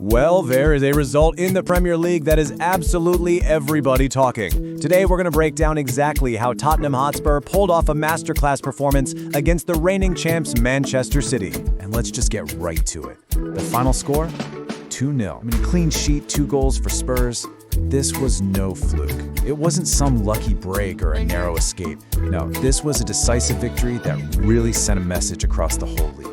Well, there is a result in the Premier League that is absolutely everybody talking. Today, we're going to break down exactly how Tottenham Hotspur pulled off a masterclass performance against the reigning champs Manchester City. And let's just get right to it. The final score? 2-0. Clean sheet, 2 goals for Spurs. This was no fluke. It wasn't some lucky break or a narrow escape. No, this was a decisive victory that really sent a message across the whole league.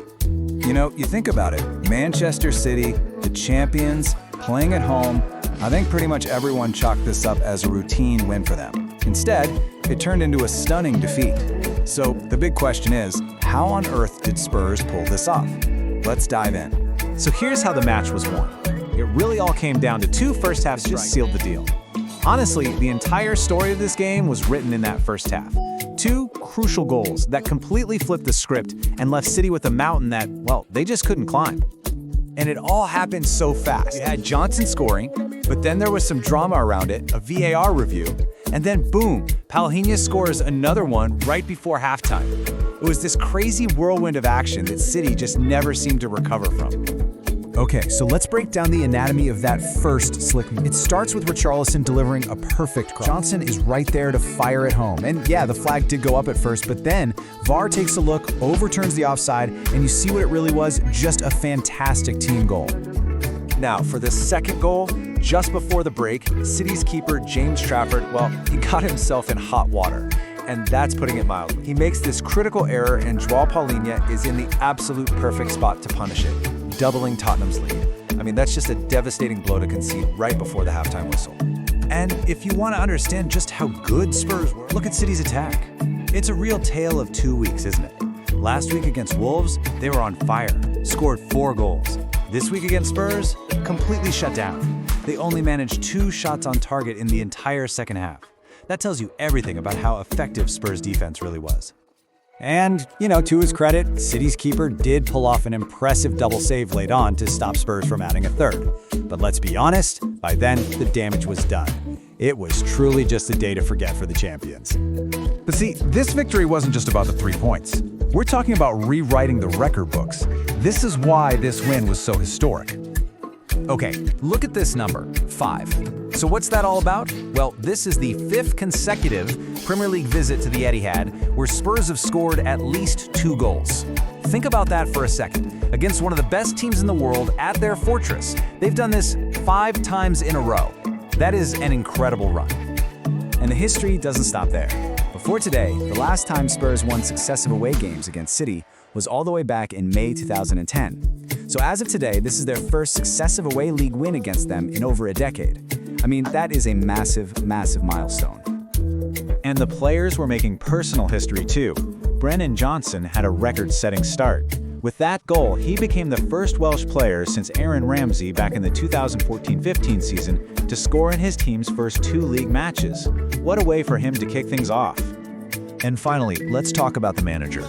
You think about it. Manchester City, the champions, playing at home. I think pretty much everyone chalked this up as a routine win for them. Instead, it turned into a stunning defeat. So the big question is, how on earth did Spurs pull this off? Let's dive in. So here's how the match was won. It really all came down to 2 first halves just sealed the deal. Honestly, the entire story of this game was written in that first half. 2 crucial goals that completely flipped the script and left City with a mountain that, well, they just couldn't climb. And it all happened so fast. You had Johnson scoring, but then there was some drama around it, a VAR review, and then boom, Palhinha scores another one right before halftime. It was this crazy whirlwind of action that City just never seemed to recover from. Okay, so let's break down the anatomy of that first slick move. It starts with Richarlison delivering a perfect cross. Johnson is right there to fire it home. And yeah, the flag did go up at first, but then VAR takes a look, overturns the offside, and you see what it really was, just a fantastic team goal. Now, for the second goal, just before the break, City's keeper James Trafford, well, he got himself in hot water. And that's putting it mildly. He makes this critical error, and João Palhinha is in the absolute perfect spot to punish it, doubling Tottenham's lead. That's just a devastating blow to concede right before the halftime whistle. And if you want to understand just how good Spurs were, look at City's attack. It's a real tale of 2 weeks, isn't it? Last week against Wolves, they were on fire, scored 4 goals. This week against Spurs, completely shut down. They only managed 2 shots on target in the entire second half. That tells you everything about how effective Spurs' defense really was. And, to his credit, City's keeper did pull off an impressive double save late on to stop Spurs from adding a third. But let's be honest, by then, the damage was done. It was truly just a day to forget for the champions. But see, this victory wasn't just about the 3 points. We're talking about rewriting the record books. This is why this win was so historic. Okay, look at this number, 5. So what's that all about? Well, this is the 5th consecutive Premier League visit to the Etihad where Spurs have scored at least 2 goals. Think about that for a second. Against one of the best teams in the world at their fortress, they've done this 5 times in a row. That is an incredible run. And the history doesn't stop there. Before today, the last time Spurs won successive away games against City was all the way back in May 2010. So as of today, this is their first successive away league win against them in over a decade. That is a massive, massive milestone. And the players were making personal history too. Brennan Johnson had a record-setting start. With that goal, he became the first Welsh player since Aaron Ramsey back in the 2014-15 season to score in his team's first 2 league matches. What a way for him to kick things off. And finally, let's talk about the manager.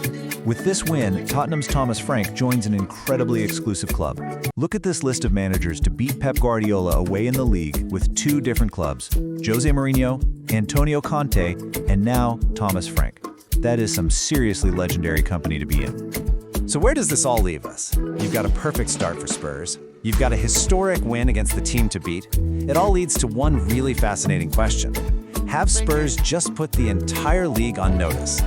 With this win, Tottenham's Thomas Frank joins an incredibly exclusive club. Look at this list of managers to beat Pep Guardiola away in the league with 2 different clubs, Jose Mourinho, Antonio Conte, and now Thomas Frank. That is some seriously legendary company to be in. So where does this all leave us? You've got a perfect start for Spurs. You've got a historic win against the team to beat. It all leads to one really fascinating question. Have Spurs just put the entire league on notice?